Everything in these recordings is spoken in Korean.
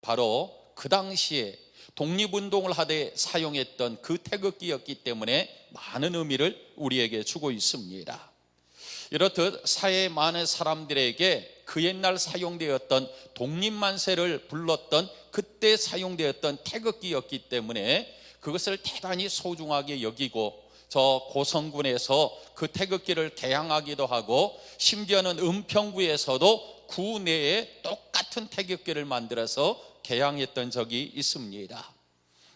바로 그 당시에 독립운동을 하되 사용했던 그 태극기였기 때문에 많은 의미를 우리에게 주고 있습니다. 이렇듯 사회의 많은 사람들에게 그 옛날 사용되었던 독립만세를 불렀던 그때 사용되었던 태극기였기 때문에 그것을 대단히 소중하게 여기고 저 고성군에서 그 태극기를 개항하기도 하고 심지어는 은평구에서도 구 내에 똑같은 태극기를 만들어서 개항했던 적이 있습니다.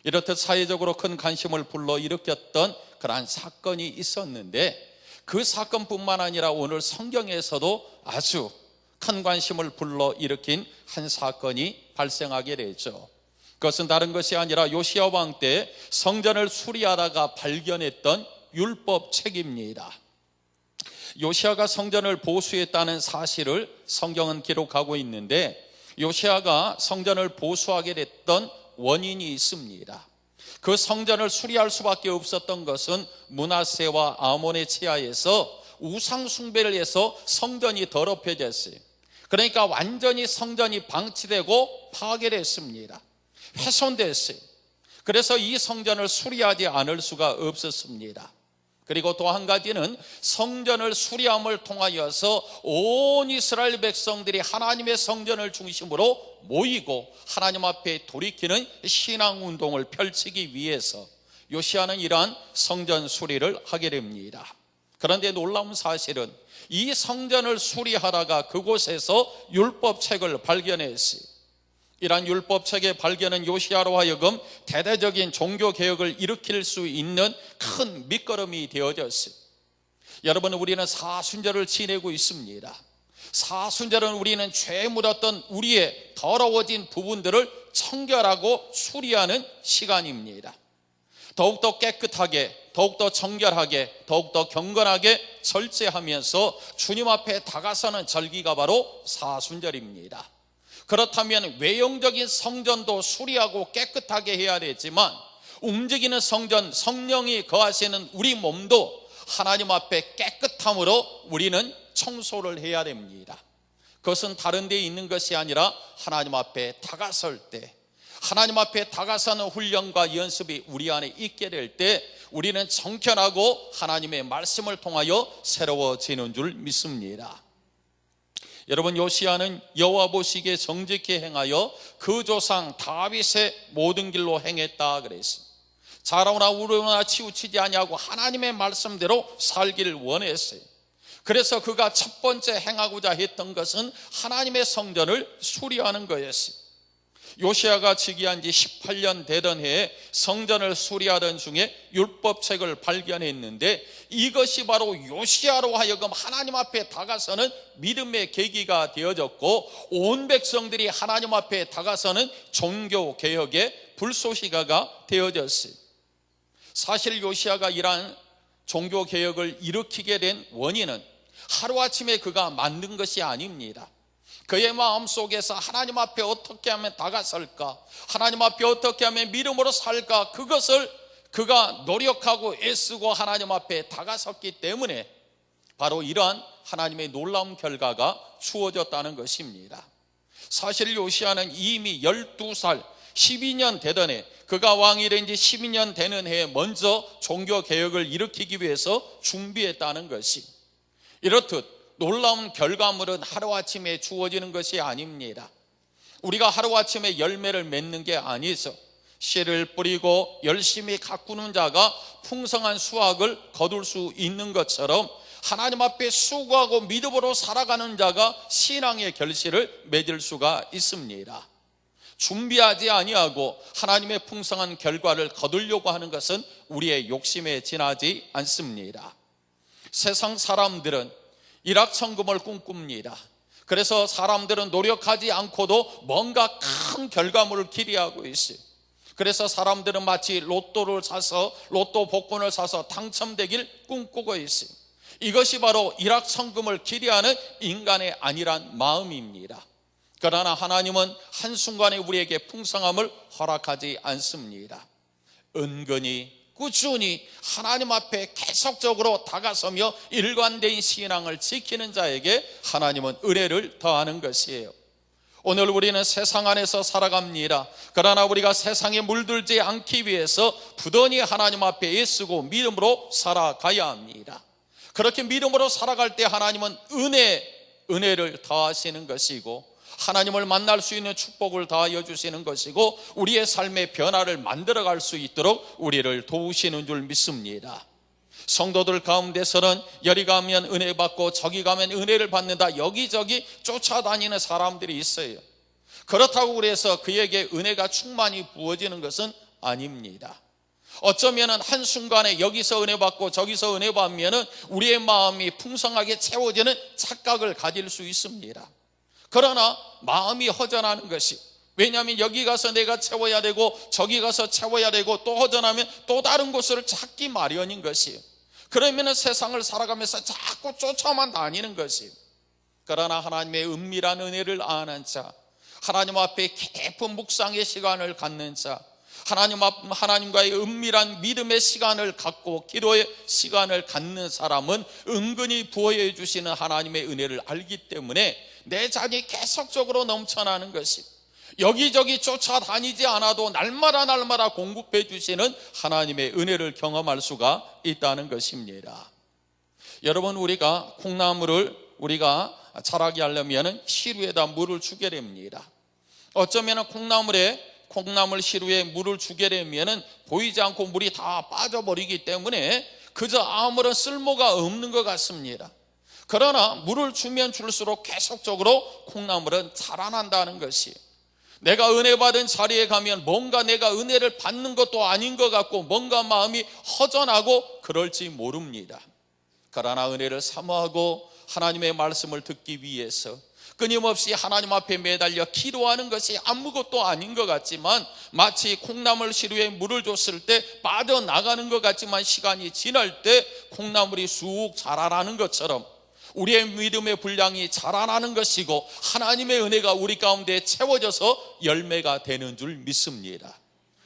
이렇듯 사회적으로 큰 관심을 불러일으켰던 그러한 사건이 있었는데 그 사건뿐만 아니라 오늘 성경에서도 아주 큰 관심을 불러일으킨 한 사건이 발생하게 되죠. 그것은 다른 것이 아니라 요시야 왕 때 성전을 수리하다가 발견했던 율법책입니다. 요시야가 성전을 보수했다는 사실을 성경은 기록하고 있는데 요시야가 성전을 보수하게 됐던 원인이 있습니다. 그 성전을 수리할 수밖에 없었던 것은 므낫세와 아몬의 치하에서 우상 숭배를 해서 성전이 더럽혀졌어요. 그러니까 완전히 성전이 방치되고 파괴됐습니다. 훼손됐어요. 그래서 이 성전을 수리하지 않을 수가 없었습니다. 그리고 또 한 가지는 성전을 수리함을 통하여서 온 이스라엘 백성들이 하나님의 성전을 중심으로 모이고 하나님 앞에 돌이키는 신앙운동을 펼치기 위해서 요시야는 이러한 성전 수리를 하게 됩니다. 그런데 놀라운 사실은 이 성전을 수리하다가 그곳에서 율법책을 발견했어요. 이러한 율법책의 발견은 요시야로 하여금 대대적인 종교개혁을 일으킬 수 있는 큰 밑거름이 되어졌어요. 여러분, 우리는 사순절을 지내고 있습니다. 사순절은 우리는 죄에 묻었던 우리의 더러워진 부분들을 청결하고 수리하는 시간입니다. 더욱더 깨끗하게, 더욱더 정결하게, 더욱더 경건하게 절제하면서 주님 앞에 다가서는 절기가 바로 사순절입니다. 그렇다면 외형적인 성전도 수리하고 깨끗하게 해야 되지만 움직이는 성전, 성령이 거하시는 우리 몸도 하나님 앞에 깨끗함으로 우리는 청소를 해야 됩니다. 그것은 다른 데 있는 것이 아니라 하나님 앞에 다가설 때, 하나님 앞에 다가서는 훈련과 연습이 우리 안에 있게 될 때 우리는 정결하고 하나님의 말씀을 통하여 새로워지는 줄 믿습니다. 여러분, 요시야는 여호와 보시기에 정직히 행하여 그 조상 다윗의 모든 길로 행했다 그랬습니다. 자라오나 우러나 치우치지 아니하고 하나님의 말씀대로 살기를 원했어요. 그래서 그가 첫 번째 행하고자 했던 것은 하나님의 성전을 수리하는 거였어요. 요시야가 즉위한 지 18년 되던 해에 성전을 수리하던 중에 율법책을 발견했는데 이것이 바로 요시야로 하여금 하나님 앞에 다가서는 믿음의 계기가 되어졌고 온 백성들이 하나님 앞에 다가서는 종교개혁의 불쏘시개가 되어졌어요. 사실 요시야가 이러한 종교개혁을 일으키게 된 원인은 하루아침에 그가 만든 것이 아닙니다. 그의 마음속에서 하나님 앞에 어떻게 하면 다가설까, 하나님 앞에 어떻게 하면 믿음으로 살까, 그것을 그가 노력하고 애쓰고 하나님 앞에 다가섰기 때문에 바로 이러한 하나님의 놀라운 결과가 주어졌다는 것입니다. 사실 요시야는 이미 12살 12년 되던 해, 그가 왕이 된 지 12년 되는 해에 먼저 종교개혁을 일으키기 위해서 준비했다는 것이, 이렇듯 놀라운 결과물은 하루아침에 주어지는 것이 아닙니다. 우리가 하루아침에 열매를 맺는 게 아니죠. 씨를 뿌리고 열심히 가꾸는 자가 풍성한 수확을 거둘 수 있는 것처럼 하나님 앞에 수고하고 믿음으로 살아가는 자가 신앙의 결실을 맺을 수가 있습니다. 준비하지 아니하고 하나님의 풍성한 결과를 거두려고 하는 것은 우리의 욕심에 지나지 않습니다. 세상 사람들은 일확천금을 꿈꿉니다. 그래서 사람들은 노력하지 않고도 뭔가 큰 결과물을 기대하고 있어요. 그래서 사람들은 마치 로또를 사서, 로또 복권을 사서 당첨되길 꿈꾸고 있어요. 이것이 바로 일확천금을 기대하는 인간의 안일한 마음입니다. 그러나 하나님은 한순간에 우리에게 풍성함을 허락하지 않습니다. 은근히 꾸준히 하나님 앞에 계속적으로 다가서며 일관된 신앙을 지키는 자에게 하나님은 은혜를 더하는 것이에요. 오늘 우리는 세상 안에서 살아갑니다. 그러나 우리가 세상에 물들지 않기 위해서 부단히 하나님 앞에 애쓰고 믿음으로 살아가야 합니다. 그렇게 믿음으로 살아갈 때 하나님은 은혜를 더하시는 것이고, 하나님을 만날 수 있는 축복을 더하여 주시는 것이고, 우리의 삶의 변화를 만들어갈 수 있도록 우리를 도우시는 줄 믿습니다. 성도들 가운데서는 여기 가면 은혜 받고 저기 가면 은혜를 받는다, 여기저기 쫓아다니는 사람들이 있어요. 그렇다고 그래서 그에게 은혜가 충만히 부어지는 것은 아닙니다. 어쩌면 한순간에 여기서 은혜 받고 저기서 은혜 받으면 우리의 마음이 풍성하게 채워지는 착각을 가질 수 있습니다. 그러나 마음이 허전하는 것이, 왜냐하면 여기 가서 내가 채워야 되고 저기 가서 채워야 되고 또 허전하면 또 다른 곳을 찾기 마련인 것이에요. 그러면 세상을 살아가면서 자꾸 쫓아만 다니는 것이에요. 그러나 하나님의 은밀한 은혜를 아는 자, 하나님 앞에 깊은 묵상의 시간을 갖는 자, 하나님과의 은밀한 믿음의 시간을 갖고 기도의 시간을 갖는 사람은 은근히 부어해 주시는 하나님의 은혜를 알기 때문에 내 잔이 계속적으로 넘쳐나는 것이, 여기저기 쫓아다니지 않아도 날마다 공급해 주시는 하나님의 은혜를 경험할 수가 있다는 것입니다. 여러분, 우리가 콩나물을 우리가 자라게 하려면 시루에다 물을 주게 됩니다. 어쩌면 콩나물 시루에 물을 주게 되면 보이지 않고 물이 다 빠져버리기 때문에 그저 아무런 쓸모가 없는 것 같습니다. 그러나 물을 주면 줄수록 계속적으로 콩나물은 자라난다는 것이, 내가 은혜 받은 자리에 가면 뭔가 내가 은혜를 받는 것도 아닌 것 같고 뭔가 마음이 허전하고 그럴지 모릅니다. 그러나 은혜를 사모하고 하나님의 말씀을 듣기 위해서 끊임없이 하나님 앞에 매달려 기도하는 것이 아무것도 아닌 것 같지만, 마치 콩나물 시루에 물을 줬을 때 빠져나가는 것 같지만 시간이 지날 때 콩나물이 쑥 자라나는 것처럼 우리의 믿음의 분량이 자라나는 것이고, 하나님의 은혜가 우리 가운데 채워져서 열매가 되는 줄 믿습니다.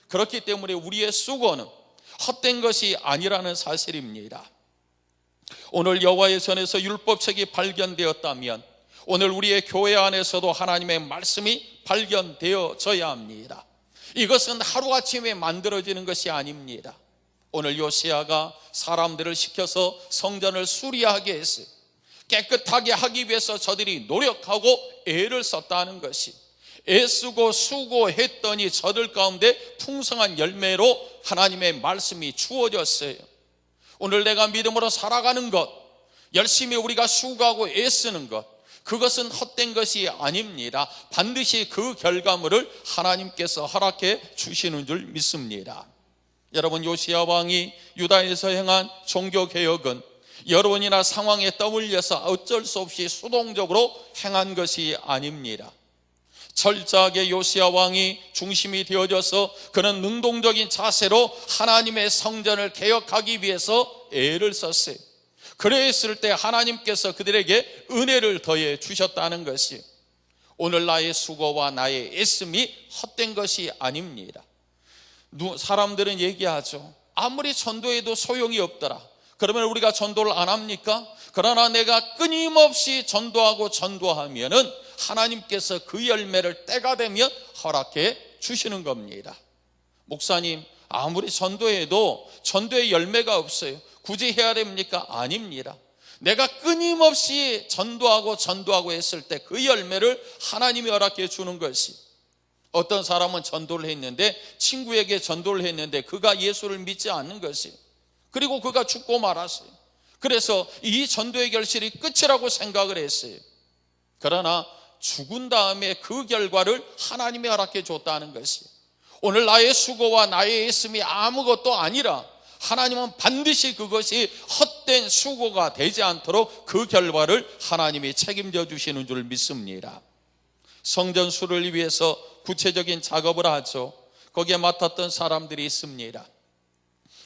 그렇기 때문에 우리의 수고는 헛된 것이 아니라는 사실입니다. 오늘 여호와의 전에서 율법책이 발견되었다면 오늘 우리의 교회 안에서도 하나님의 말씀이 발견되어져야 합니다. 이것은 하루아침에 만들어지는 것이 아닙니다. 오늘 요시야가 사람들을 시켜서 성전을 수리하게 했어요. 깨끗하게 하기 위해서 저들이 노력하고 애를 썼다는 것이, 애쓰고 수고했더니 저들 가운데 풍성한 열매로 하나님의 말씀이 주어졌어요. 오늘 내가 믿음으로 살아가는 것, 열심히 우리가 수고하고 애쓰는 것, 그것은 헛된 것이 아닙니다. 반드시 그 결과물을 하나님께서 허락해 주시는 줄 믿습니다. 여러분, 요시야 왕이 유다에서 행한 종교개혁은 여론이나 상황에 떠밀려서 어쩔 수 없이 수동적으로 행한 것이 아닙니다. 철저하게 요시야 왕이 중심이 되어져서 그는 능동적인 자세로 하나님의 성전을 개혁하기 위해서 애를 썼어요. 그랬을 때 하나님께서 그들에게 은혜를 더해 주셨다는 것이, 오늘 나의 수고와 나의 애씀이 헛된 것이 아닙니다. 사람들은 얘기하죠. 아무리 전도해도 소용이 없더라. 그러면 우리가 전도를 안 합니까? 그러나 내가 끊임없이 전도하면은 하나님께서 그 열매를 때가 되면 허락해 주시는 겁니다. 목사님, 아무리 전도해도 전도의 열매가 없어요. 굳이 해야 됩니까? 아닙니다. 내가 끊임없이 전도하고 했을 때 그 열매를 하나님이 허락해 주는 것이, 어떤 사람은 전도를 했는데, 친구에게 전도를 했는데 그가 예수를 믿지 않는 것이, 그리고 그가 죽고 말았어요. 그래서 이 전도의 결실이 끝이라고 생각을 했어요. 그러나 죽은 다음에 그 결과를 하나님이 허락해 줬다는 것이, 오늘 나의 수고와 나의 애씀이 아무것도 아니라 하나님은 반드시 그것이 헛된 수고가 되지 않도록 그 결과를 하나님이 책임져 주시는 줄 믿습니다. 성전수를 위해서 구체적인 작업을 하죠. 거기에 맡았던 사람들이 있습니다.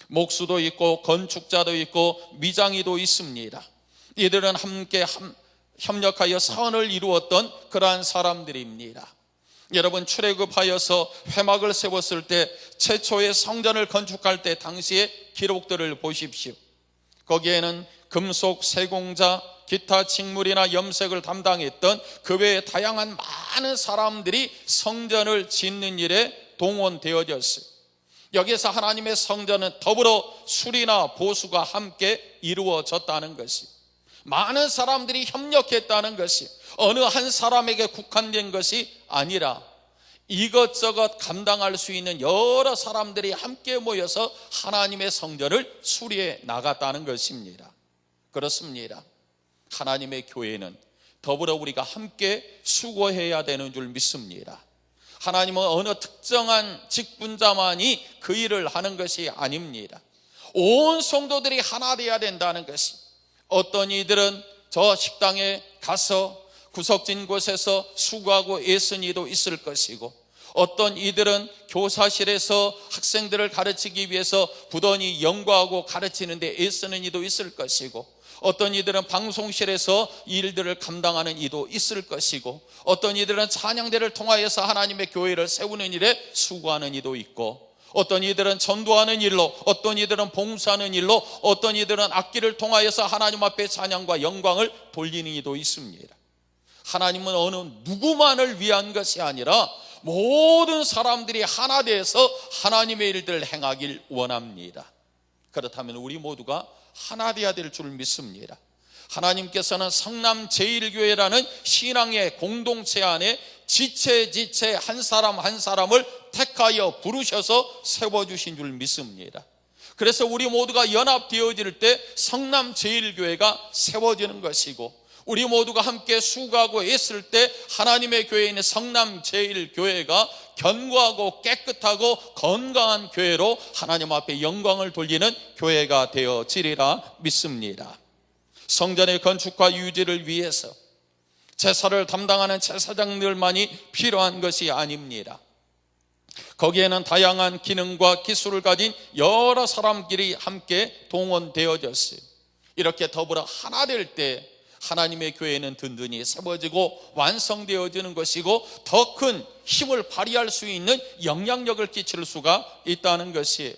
목수도 있고 건축자도 있고 미장이도 있습니다. 이들은 함께 협력하여 사원을 이루었던 그러한 사람들입니다. 여러분, 출애굽하여서 회막을 세웠을 때 최초의 성전을 건축할 때 당시의 기록들을 보십시오. 거기에는 금속 세공자 기타 직물이나 염색을 담당했던 그 외에 다양한 많은 사람들이 성전을 짓는 일에 동원되어졌어요. 여기서 하나님의 성전은 더불어 수리나 보수가 함께 이루어졌다는 것이, 많은 사람들이 협력했다는 것이 어느 한 사람에게 국한된 것이 아니라 이것저것 감당할 수 있는 여러 사람들이 함께 모여서 하나님의 성전을 수리해 나갔다는 것입니다. 그렇습니다. 하나님의 교회는 더불어 우리가 함께 수고해야 되는 줄 믿습니다. 하나님은 어느 특정한 직분자만이 그 일을 하는 것이 아닙니다. 온 성도들이 하나 되어야 된다는 것이, 어떤 이들은 저 식당에 가서 구석진 곳에서 수고하고 애쓴 이도 있을 것이고, 어떤 이들은 교사실에서 학생들을 가르치기 위해서 부단히 연구하고 가르치는데 애쓰는 이도 있을 것이고, 어떤 이들은 방송실에서 일들을 감당하는 이도 있을 것이고, 어떤 이들은 찬양대를 통하여서 하나님의 교회를 세우는 일에 수고하는 이도 있고, 어떤 이들은 전도하는 일로, 어떤 이들은 봉사하는 일로, 어떤 이들은 악기를 통하여서 하나님 앞에 찬양과 영광을 돌리는 이도 있습니다. 하나님은 어느 누구만을 위한 것이 아니라 모든 사람들이 하나 되어서 하나님의 일들을 행하길 원합니다. 그렇다면 우리 모두가 하나 되어야 될 줄 믿습니다. 하나님께서는 성남 제1교회라는 신앙의 공동체 안에 지체 한 사람 한 사람을 택하여 부르셔서 세워주신 줄 믿습니다. 그래서 우리 모두가 연합되어질 때 성남 제1교회가 세워지는 것이고, 우리 모두가 함께 수고하고 애쓸 때 하나님의 교회에 있는 성남 제1교회가 견고하고 깨끗하고 건강한 교회로 하나님 앞에 영광을 돌리는 교회가 되어지리라 믿습니다. 성전의 건축과 유지를 위해서 제사를 담당하는 제사장들만이 필요한 것이 아닙니다. 거기에는 다양한 기능과 기술을 가진 여러 사람들이 함께 동원되어졌어요. 이렇게 더불어 하나 될 때 하나님의 교회는 든든히 세워지고 완성되어지는 것이고, 더 큰 힘을 발휘할 수 있는 영향력을 끼칠 수가 있다는 것이에요.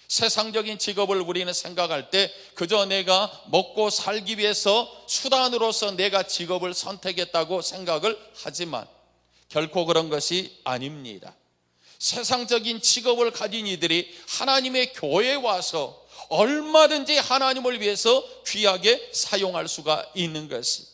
세상적인 직업을 우리는 생각할 때 그저 내가 먹고 살기 위해서 수단으로서 내가 직업을 선택했다고 생각을 하지만 결코 그런 것이 아닙니다. 세상적인 직업을 가진 이들이 하나님의 교회에 와서 얼마든지 하나님을 위해서 귀하게 사용할 수가 있는 것이,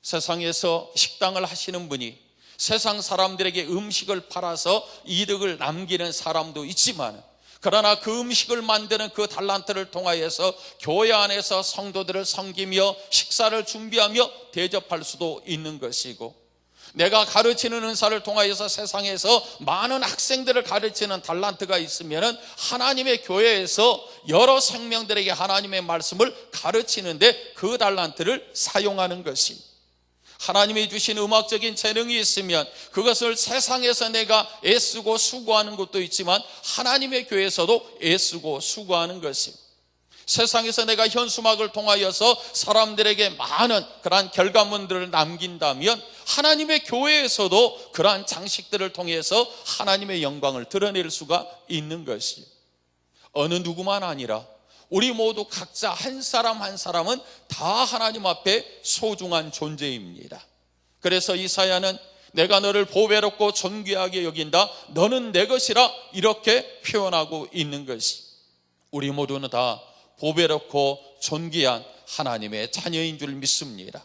세상에서 식당을 하시는 분이 세상 사람들에게 음식을 팔아서 이득을 남기는 사람도 있지만, 그러나 그 음식을 만드는 그 달란트를 통하여서 교회 안에서 성도들을 섬기며 식사를 준비하며 대접할 수도 있는 것이고, 내가 가르치는 은사를 통하여서 세상에서 많은 학생들을 가르치는 달란트가 있으면 하나님의 교회에서 여러 생명들에게 하나님의 말씀을 가르치는데 그 달란트를 사용하는 것이, 하나님이 주신 음악적인 재능이 있으면 그것을 세상에서 내가 애쓰고 수고하는 것도 있지만 하나님의 교회에서도 애쓰고 수고하는 것이, 세상에서 내가 현수막을 통하여서 사람들에게 많은 그러한 결과물들을 남긴다면 하나님의 교회에서도 그러한 장식들을 통해서 하나님의 영광을 드러낼 수가 있는 것이, 어느 누구만 아니라 우리 모두 각자 한 사람 한 사람은 다 하나님 앞에 소중한 존재입니다. 그래서 이사야는 내가 너를 보배롭고 존귀하게 여긴다, 너는 내 것이라, 이렇게 표현하고 있는 것이, 우리 모두는 다 보배롭고 존귀한 하나님의 자녀인 줄 믿습니다.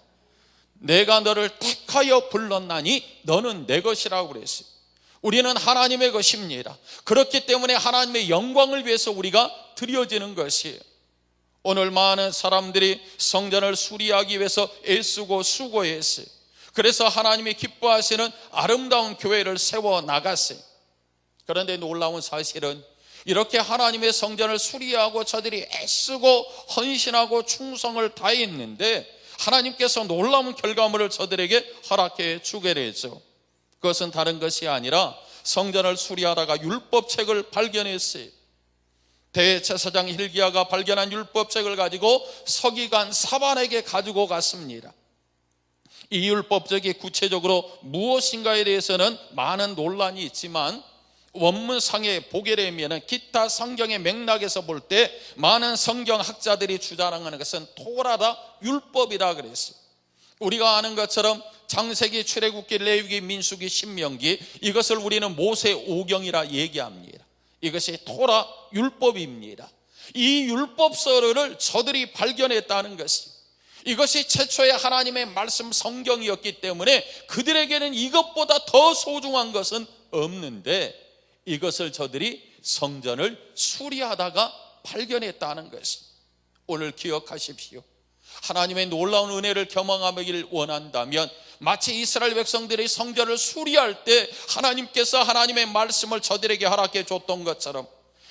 내가 너를 택하여 불렀나니 너는 내 것이라고 그랬어요. 우리는 하나님의 것입니다. 그렇기 때문에 하나님의 영광을 위해서 우리가 드려지는 것이에요. 오늘 많은 사람들이 성전을 수리하기 위해서 애쓰고 수고했어요. 그래서 하나님이 기뻐하시는 아름다운 교회를 세워나갔어요. 그런데 놀라운 사실은 이렇게 하나님의 성전을 수리하고 저들이 애쓰고 헌신하고 충성을 다했는데 하나님께서 놀라운 결과물을 저들에게 허락해 주게 되죠. 그것은 다른 것이 아니라 성전을 수리하다가 율법책을 발견했어요. 대제사장 hil기야가 발견한 율법책을 가지고 서기관 사반에게 가지고 갔습니다. 이 율법책이 구체적으로 무엇인가에 대해서는 많은 논란이 있지만 원문상에 보게 되면 기타 성경의 맥락에서 볼 때 많은 성경학자들이 주장하는 것은 토라다, 율법이다 그랬어요. 우리가 아는 것처럼 창세기, 출애굽기, 레위기, 민수기, 신명기, 이것을 우리는 모세 오경이라 얘기합니다. 이것이 토라, 율법입니다. 이 율법서를 저들이 발견했다는 것이, 이것이 최초의 하나님의 말씀 성경이었기 때문에 그들에게는 이것보다 더 소중한 것은 없는데, 이것을 저들이 성전을 수리하다가 발견했다는 것이, 오늘 기억하십시오. 하나님의 놀라운 은혜를 경험하기를 원한다면 마치 이스라엘 백성들이 성전을 수리할 때 하나님께서 하나님의 말씀을 저들에게 허락해 줬던 것처럼,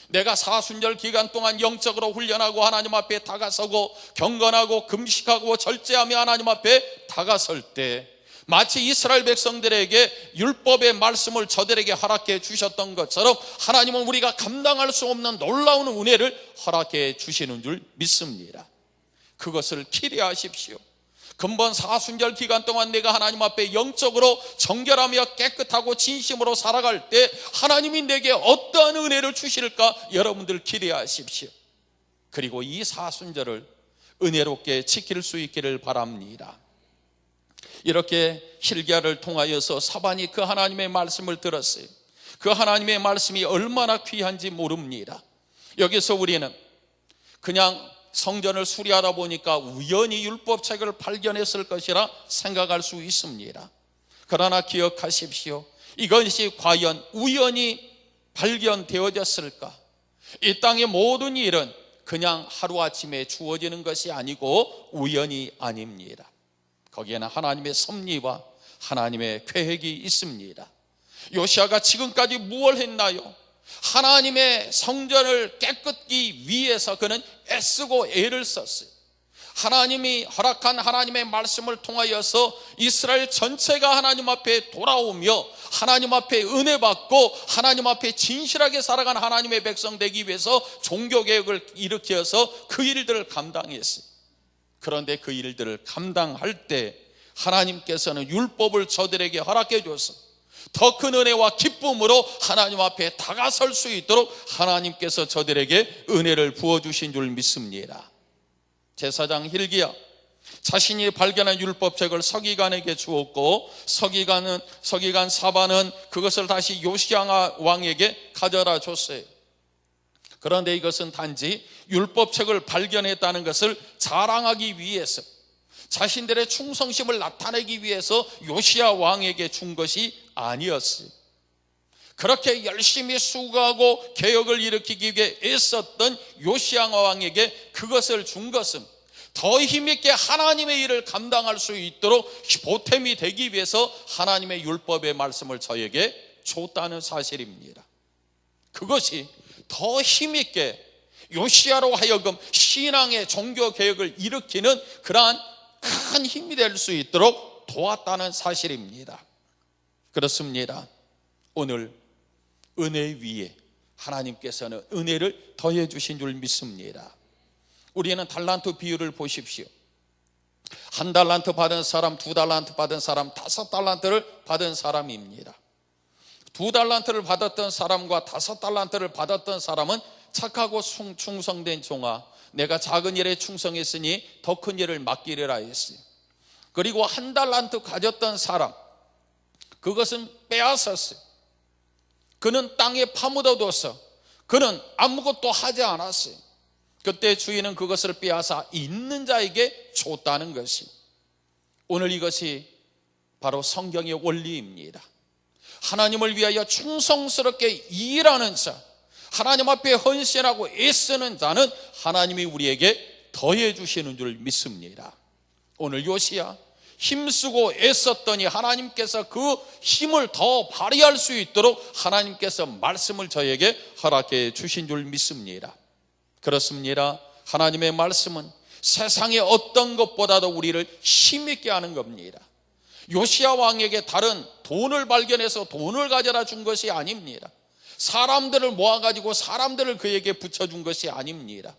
내가 사순절 기간 동안 영적으로 훈련하고 하나님 앞에 다가서고 경건하고 금식하고 절제하며 하나님 앞에 다가설 때 마치 이스라엘 백성들에게 율법의 말씀을 저들에게 허락해 주셨던 것처럼 하나님은 우리가 감당할 수 없는 놀라운 은혜를 허락해 주시는 줄 믿습니다. 그것을 기대하십시오. 근본 사순절 기간 동안 내가 하나님 앞에 영적으로 정결하며 깨끗하고 진심으로 살아갈 때 하나님이 내게 어떠한 은혜를 주실까 여러분들 기대하십시오. 그리고 이 사순절을 은혜롭게 지킬 수 있기를 바랍니다. 이렇게 hilki야를 통하여서 사반이 그 하나님의 말씀을 들었어요. 그 하나님의 말씀이 얼마나 귀한지 모릅니다. 여기서 우리는 그냥 성전을 수리하다 보니까 우연히 율법책을 발견했을 것이라 생각할 수 있습니다. 그러나 기억하십시오. 이것이 과연 우연히 발견되어졌을까? 이 땅의 모든 일은 그냥 하루아침에 주어지는 것이 아니고 우연이 아닙니다. 거기에는 하나님의 섭리와 하나님의 계획이 있습니다. 요시야가 지금까지 무엇을 했나요? 하나님의 성전을 깨끗기 위해서 그는 애쓰고 애를 썼어요. 하나님이 허락한 하나님의 말씀을 통하여서 이스라엘 전체가 하나님 앞에 돌아오며 하나님 앞에 은혜 받고 하나님 앞에 진실하게 살아간 하나님의 백성 되기 위해서 종교개혁을 일으켜서 그 일들을 감당했어요. 그런데 그 일들을 감당할 때 하나님께서는 율법을 저들에게 허락해 줬어. 더 큰 은혜와 기쁨으로 하나님 앞에 다가설 수 있도록 하나님께서 저들에게 은혜를 부어주신 줄 믿습니다. 제사장 hilki야 자신이 발견한 율법책을 서기관에게 주었고 서기관 사반은 그것을 다시 요시야 왕에게 가져다 줬어요. 그런데 이것은 단지 율법책을 발견했다는 것을 자랑하기 위해서, 자신들의 충성심을 나타내기 위해서 요시야 왕에게 준 것이 아니었어요. 그렇게 열심히 수고하고 개혁을 일으키기 위해 애썼던 요시야 왕에게 그것을 준 것은 더 힘있게 하나님의 일을 감당할 수 있도록 보탬이 되기 위해서 하나님의 율법의 말씀을 저에게 줬다는 사실입니다. 그것이 더 힘있게 요시야로 하여금 신앙의 종교개혁을 일으키는 그러한 큰 힘이 될 수 있도록 도왔다는 사실입니다. 그렇습니다. 오늘 은혜 위에 하나님께서는 은혜를 더해 주신 줄 믿습니다. 우리는 달란트 비율을 보십시오. 1달란트 받은 사람, 2달란트 받은 사람, 5달란트를 받은 사람입니다. 2달란트를 받았던 사람과 5달란트를 받았던 사람은 착하고 충성된 종아, 내가 작은 일에 충성했으니 더 큰 일을 맡기리라 했어요. 그리고 1달란트 가졌던 사람, 그것은 빼앗았어요. 그는 땅에 파묻어둬서 그는 아무것도 하지 않았어요. 그때 주인은 그것을 빼앗아 있는 자에게 줬다는 것이, 오늘 이것이 바로 성경의 원리입니다. 하나님을 위하여 충성스럽게 일하는 자, 하나님 앞에 헌신하고 애쓰는 자는 하나님이 우리에게 더해 주시는 줄 믿습니다. 오늘 요시야 힘쓰고 애썼더니 하나님께서 그 힘을 더 발휘할 수 있도록 하나님께서 말씀을 저에게 허락해 주신 줄 믿습니다. 그렇습니다. 하나님의 말씀은 세상의 어떤 것보다도 우리를 힘있게 하는 겁니다. 요시야 왕에게 다른 돈을 발견해서 돈을 가져다 준 것이 아닙니다. 사람들을 모아가지고 사람들을 그에게 붙여준 것이 아닙니다.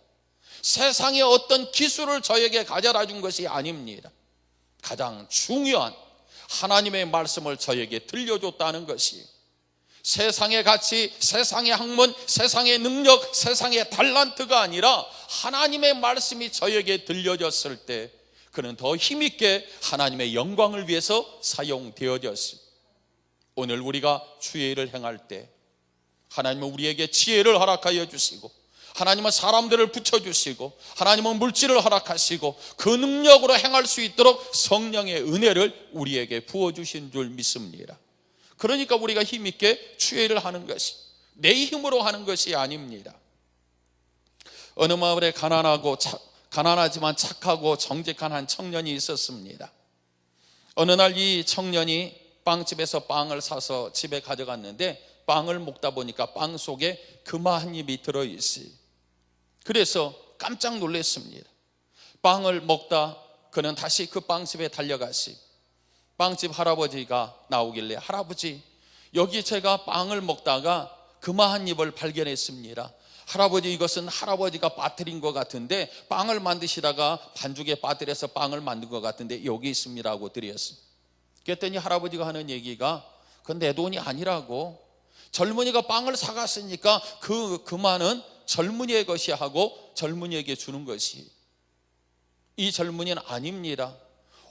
세상의 어떤 기술을 저에게 가져다 준 것이 아닙니다. 가장 중요한 하나님의 말씀을 저에게 들려줬다는 것이, 세상의 가치, 세상의 학문, 세상의 능력, 세상의 달란트가 아니라 하나님의 말씀이 저에게 들려졌을 때 그는 더 힘있게 하나님의 영광을 위해서 사용되어졌습니다. 오늘 우리가 주의 일을 행할 때 하나님은 우리에게 지혜를 허락하여 주시고, 하나님은 사람들을 붙여주시고, 하나님은 물질을 허락하시고, 그 능력으로 행할 수 있도록 성령의 은혜를 우리에게 부어주신 줄 믿습니다. 그러니까 우리가 힘있게 주의 일을 하는 것이 내 힘으로 하는 것이 아닙니다. 어느 마을에 가난하지만 착하고 정직한 한 청년이 있었습니다. 어느 날 이 청년이 빵집에서 빵을 사서 집에 가져갔는데 빵을 먹다 보니까 빵 속에 금화 한 입이 들어있어요. 그래서 깜짝 놀랐습니다. 빵을 먹다 그는 다시 그 빵집에 달려갔어요. 빵집 할아버지가 나오길래, 할아버지, 여기 제가 빵을 먹다가 금화 한 입을 발견했습니다. 할아버지, 이것은 할아버지가 빠뜨린 것 같은데, 빵을 만드시다가 반죽에 빠뜨려서 빵을 만든 것 같은데 여기 있습니다 하고 드렸어요. 그랬더니 할아버지가 하는 얘기가, 그건 내 돈이 아니라고, 젊은이가 빵을 사갔으니까 그 금화는 젊은이의 것이 하고 젊은이에게 주는 것이, 이 젊은이는 아닙니다.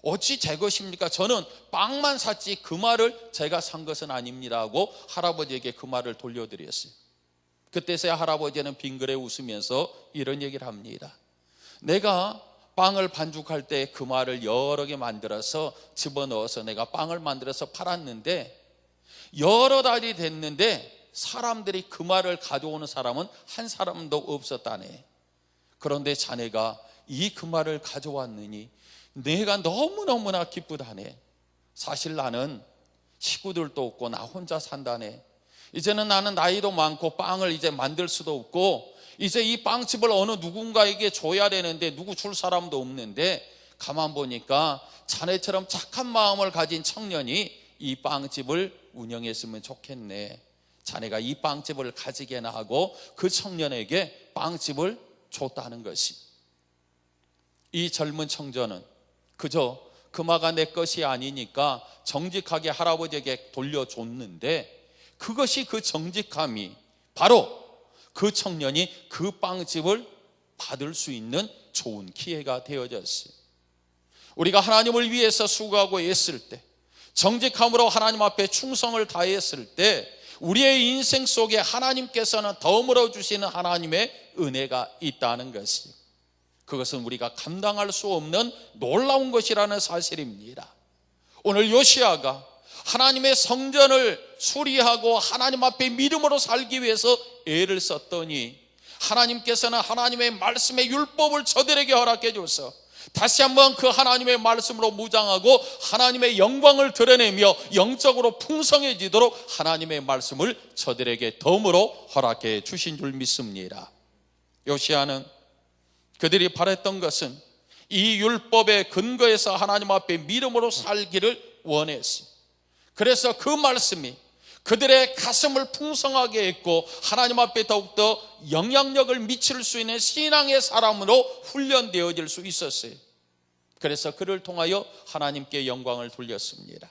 어찌 제 것입니까? 저는 빵만 샀지 금화를 제가 산 것은 아닙니다 하고 할아버지에게 금화를 돌려드렸어요. 그때서야 할아버지는 빙그레 웃으면서 이런 얘기를 합니다. 내가 빵을 반죽할 때 금화를 여러 개 만들어서 집어넣어서 내가 빵을 만들어서 팔았는데 여러 달이 됐는데 사람들이 금화를 가져오는 사람은 한 사람도 없었다네. 그런데 자네가 이 금화를 가져왔느니 내가 너무너무나 기쁘다네. 사실 나는 식구들도 없고 나 혼자 산다네. 이제는 나는 나이도 많고 빵을 이제 만들 수도 없고 이제 이 빵집을 어느 누군가에게 줘야 되는데 누구 줄 사람도 없는데 가만 보니까 자네처럼 착한 마음을 가진 청년이 이 빵집을 운영했으면 좋겠네. 자네가 이 빵집을 가지게나 하고 그 청년에게 빵집을 줬다는 것이, 이 젊은 청년은 그저 금화가 내 것이 아니니까 정직하게 할아버지에게 돌려줬는데 그것이, 그 정직함이 바로 그 청년이 그 빵집을 받을 수 있는 좋은 기회가 되어졌어요. 우리가 하나님을 위해서 수고하고 애쓸 때, 정직함으로 하나님 앞에 충성을 다했을 때 우리의 인생 속에 하나님께서는 더불어 주시는 하나님의 은혜가 있다는 것이, 그것은 우리가 감당할 수 없는 놀라운 것이라는 사실입니다. 오늘 요시야가 하나님의 성전을 수리하고 하나님 앞에 믿음으로 살기 위해서 애를 썼더니 하나님께서는 하나님의 말씀의 율법을 저들에게 허락해 줘서 다시 한번 그 하나님의 말씀으로 무장하고 하나님의 영광을 드러내며 영적으로 풍성해지도록 하나님의 말씀을 저들에게 덤으로 허락해 주신 줄 믿습니다. 요시야는 그들이 바랬던 것은 이 율법의 근거에서 하나님 앞에 믿음으로 살기를 원했어요. 그래서 그 말씀이 그들의 가슴을 풍성하게 했고 하나님 앞에 더욱더 영향력을 미칠 수 있는 신앙의 사람으로 훈련되어질 수 있었어요. 그래서 그를 통하여 하나님께 영광을 돌렸습니다.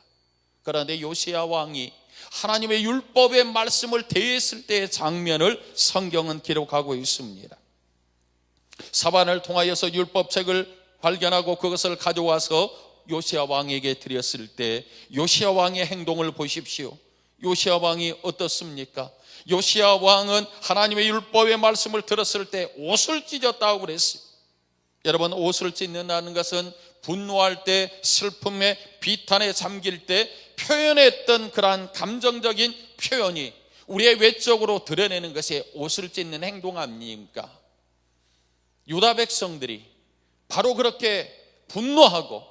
그런데 요시야 왕이 하나님의 율법의 말씀을 대했을 때의 장면을 성경은 기록하고 있습니다. 사반을 통하여서 율법책을 발견하고 그것을 가져와서 요시야 왕에게 드렸을 때 요시야 왕의 행동을 보십시오. 요시야 왕이 어떻습니까? 요시야 왕은 하나님의 율법의 말씀을 들었을 때 옷을 찢었다고 그랬어요. 여러분, 옷을 찢는다는 것은 분노할 때, 슬픔에, 비탄에 잠길 때 표현했던 그러한 감정적인 표현이 우리의 외적으로 드러내는 것이 옷을 찢는 행동 아닙니까? 유다 백성들이 바로 그렇게 분노하고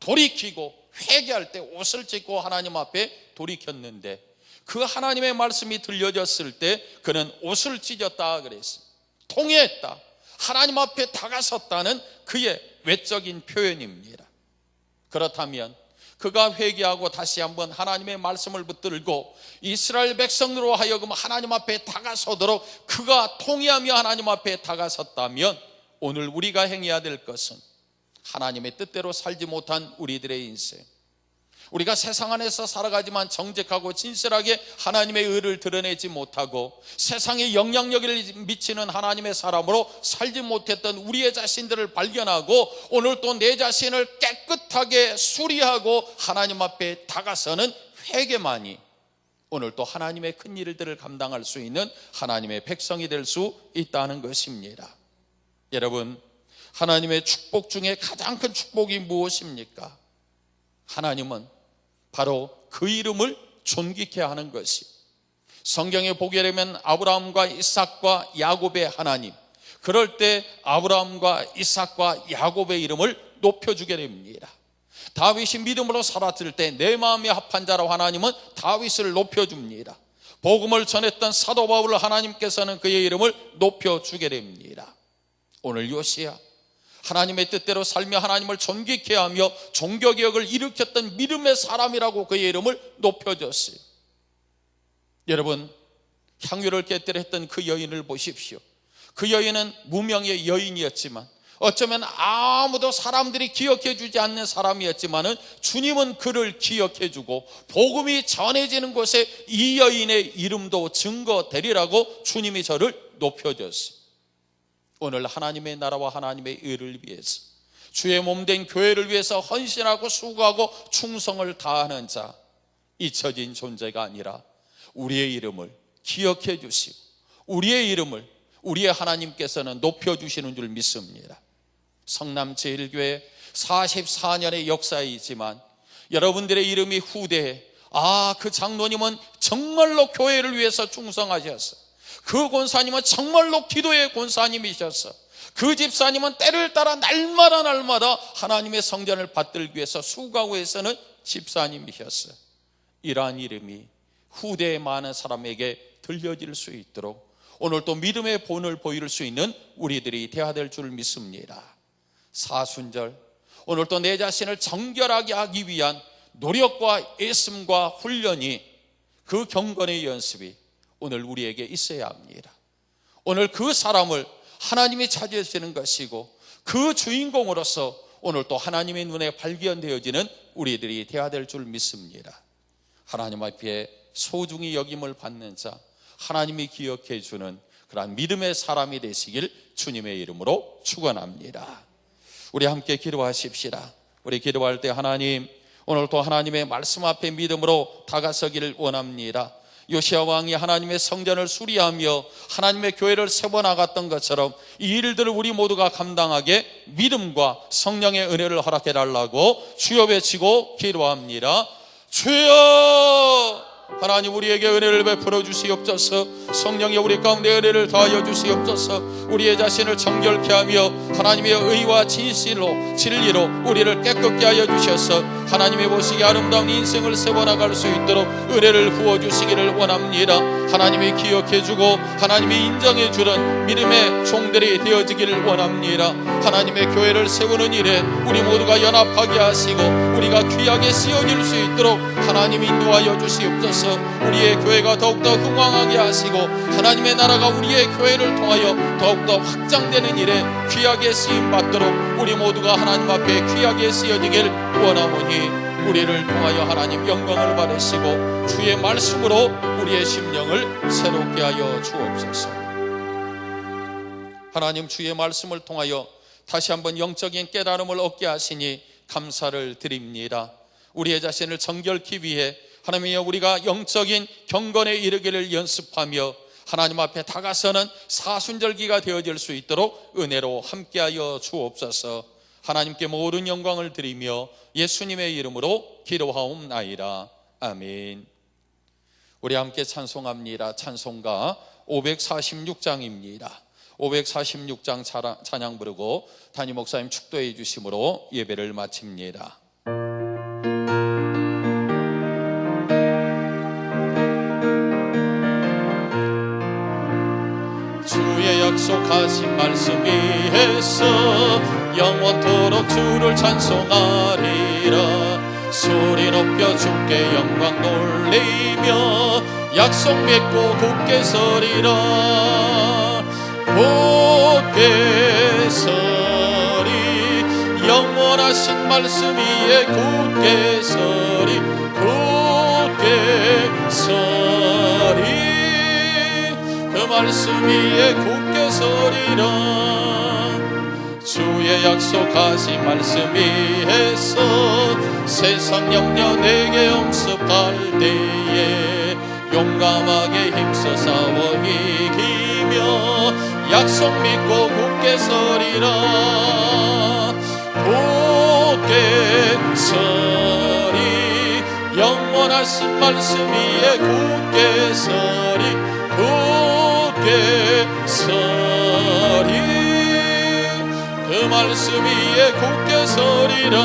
돌이키고 회개할 때 옷을 찢고 하나님 앞에 돌이켰는데 그 하나님의 말씀이 들려졌을 때 그는 옷을 찢었다 그랬어요. 통회했다, 하나님 앞에 다가섰다는 그의 외적인 표현입니다. 그렇다면 그가 회개하고 다시 한번 하나님의 말씀을 붙들고 이스라엘 백성으로 하여금 하나님 앞에 다가서도록 그가 통회하며 하나님 앞에 다가섰다면 오늘 우리가 행해야 될 것은 하나님의 뜻대로 살지 못한 우리들의 인생, 우리가 세상 안에서 살아가지만 정직하고 진실하게 하나님의 의를 드러내지 못하고 세상에 영향력을 미치는 하나님의 사람으로 살지 못했던 우리의 자신들을 발견하고 오늘 또 내 자신을 깨끗하게 수리하고 하나님 앞에 다가서는 회개만이 오늘 또 하나님의 큰 일들을 감당할 수 있는 하나님의 백성이 될 수 있다는 것입니다. 여러분, 하나님의 축복 중에 가장 큰 축복이 무엇입니까? 하나님은 바로 그 이름을 존귀케 하는 것이, 성경에 보게 되면 아브라함과 이삭과 야곱의 하나님, 그럴 때 아브라함과 이삭과 야곱의 이름을 높여주게 됩니다. 다윗이 믿음으로 살았을 때 내 마음에 합한 자로 하나님은 다윗을 높여줍니다. 복음을 전했던 사도 바울을 하나님께서는 그의 이름을 높여주게 됩니다. 오늘 요시야, 하나님의 뜻대로 살며 하나님을 존귀케 하며 종교개혁을 일으켰던 믿음의 사람이라고 그의 이름을 높여줬어요. 여러분, 향유를 깨뜨렸던 그 여인을 보십시오. 그 여인은 무명의 여인이었지만, 어쩌면 아무도 사람들이 기억해 주지 않는 사람이었지만 주님은 그를 기억해 주고 복음이 전해지는 곳에 이 여인의 이름도 증거되리라고 주님이 저를 높여줬어요. 오늘 하나님의 나라와 하나님의 의를 위해서, 주의 몸된 교회를 위해서 헌신하고 수고하고 충성을 다하는 자, 잊혀진 존재가 아니라 우리의 이름을 기억해 주시고 우리의 이름을 우리의 하나님께서는 높여주시는 줄 믿습니다. 성남제일교회 44년의 역사이지만 여러분들의 이름이 후대에, 그 장로님은 정말로 교회를 위해서 충성하셨어. 그 권사님은 정말로 기도의 권사님이셨어. 그 집사님은 때를 따라 날마다 하나님의 성전을 받들기 위해서 수고하고 애쓰는 집사님이셨어. 이러한 이름이 후대의 많은 사람에게 들려질 수 있도록 오늘 또 믿음의 본을 보일 수 있는 우리들이 되어야 될 줄 믿습니다. 사순절, 오늘 또 내 자신을 정결하게 하기 위한 노력과 애씀과 훈련이, 그 경건의 연습이 오늘 우리에게 있어야 합니다. 오늘 그 사람을 하나님이 찾으시는 것이고 그 주인공으로서 오늘 또 하나님의 눈에 발견되어지는 우리들이 되어야 될 줄 믿습니다. 하나님 앞에 소중히 여김을 받는 자, 하나님이 기억해 주는 그러한 믿음의 사람이 되시길 주님의 이름으로 축원합니다. 우리 함께 기도하십시다. 우리 기도할 때 하나님, 오늘 또 하나님의 말씀 앞에 믿음으로 다가서기를 원합니다. 요시야 왕이 하나님의 성전을 수리하며 하나님의 교회를 세워나갔던 것처럼 이 일들을 우리 모두가 감당하게 믿음과 성령의 은혜를 허락해 달라고 주여 외치고 기도합니다. 주여, 하나님 우리에게 은혜를 베풀어 주시옵소서. 성령이 우리 가운데 은혜를 더하여 주시옵소서. 우리의 자신을 정결케 하며 하나님의 의와 진실로 진리로 우리를 깨끗게 하여 주셔서 하나님의 보시기에 아름다운 인생을 세워나갈 수 있도록 은혜를 부어주시기를 원합니다. 하나님이 기억해주고 하나님이 인정해주는 믿음의 종들이 되어지기를 원합니다. 하나님의 교회를 세우는 일에 우리 모두가 연합하게 하시고 우리가 귀하게 쓰여질 수 있도록 하나님 인도하여 주시옵소서. 우리의 교회가 더욱더 흥왕하게 하시고 하나님의 나라가 우리의 교회를 통하여 더욱더 확장되는 일에 귀하게 쓰임받도록 우리 모두가 하나님 앞에 귀하게 쓰여지길 원하오니 우리를 통하여 하나님 영광을 받으시고 주의 말씀으로 우리의 심령을 새롭게 하여 주옵소서. 하나님, 주의 말씀을 통하여 다시 한번 영적인 깨달음을 얻게 하시니 감사를 드립니다. 우리의 자신을 정결케 위해 하나님이여 우리가 영적인 경건에 이르기를 연습하며 하나님 앞에 다가서는 사순절기가 되어질 수 있도록 은혜로 함께하여 주옵소서. 하나님께 모든 영광을 드리며 예수님의 이름으로 기도하옵나이다. 아멘. 우리 함께 찬송합니다. 찬송가 546장입니다. 546장 찬양 부르고 담임 목사님 축도해 주심으로 예배를 마칩니다. 주의 약속하신 말씀 위에서 영원토록 주를 찬송하리라. 소리 높여 주께 영광 돌리며 약속 맺고 굳게 서리라. 굳게 서리 영원 영원하신 말씀 위에 굳게 서리 굳게 서리 그 말씀 위에 굳게 서리라 주의 약속하신 말씀 위에서 세상 염려 내게 엄습할 때에 용감하게 힘써 싸워 이기며 약속 믿고 굳게 서리라 굳게 서리 영원하신 말씀 위에 굳게 서리 굳게 서리 그 말씀 위에 굳게 서리라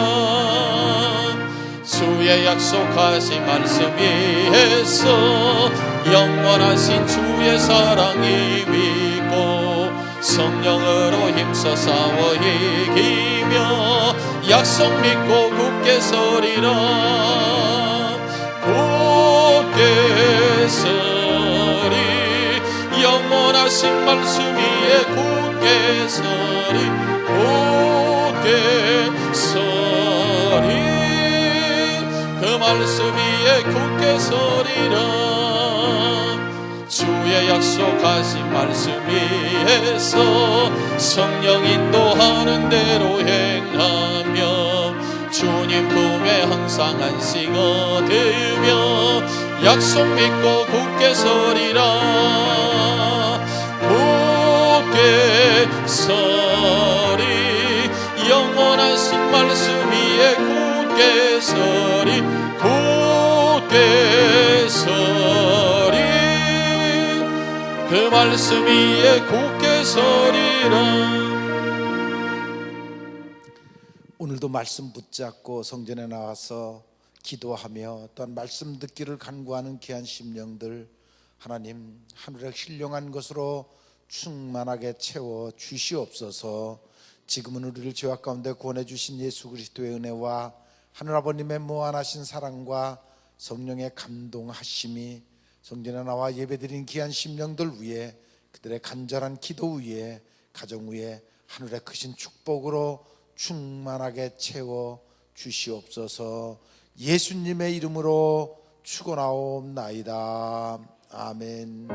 주의 약속하신 말씀 위에서 영원하신 주의 사랑이 믿고 성령으로 힘써 싸워 이기며 약속 믿고 굳게 서리라 굳게 서리 영원하신 말씀 위에 굳게 서리 굳게 서리 그 말씀 위에 굳게 서리라 주의 약속하신 말씀 위에서 성령 인도하는 대로 행하며 주님 품에 항상 안식 얻으며 약속 믿고 굳게 서리라 굳게 서리 영원하신 말씀 위에 굳게 서리 굳게 서리 그 말씀 위에 굳게 서리라 오늘도 말씀 붙잡고 성전에 나와서 기도하며 또한 말씀 듣기를 간구하는 귀한 심령들 하나님 하늘의 신령한 것으로 충만하게 채워 주시옵소서 지금은 우리를 죄악 가운데 구원해 주신 예수 그리스도의 은혜와 하늘 아버님의 무한하신 사랑과 성령의 감동하심이 성전에 나와 예배드린 귀한 심령들 위에 그들의 간절한 기도 위에 가정 위에 하늘의 크신 축복으로 충만하게 채워 주시옵소서 예수님의 이름으로 축원하옵나이다. 아멘.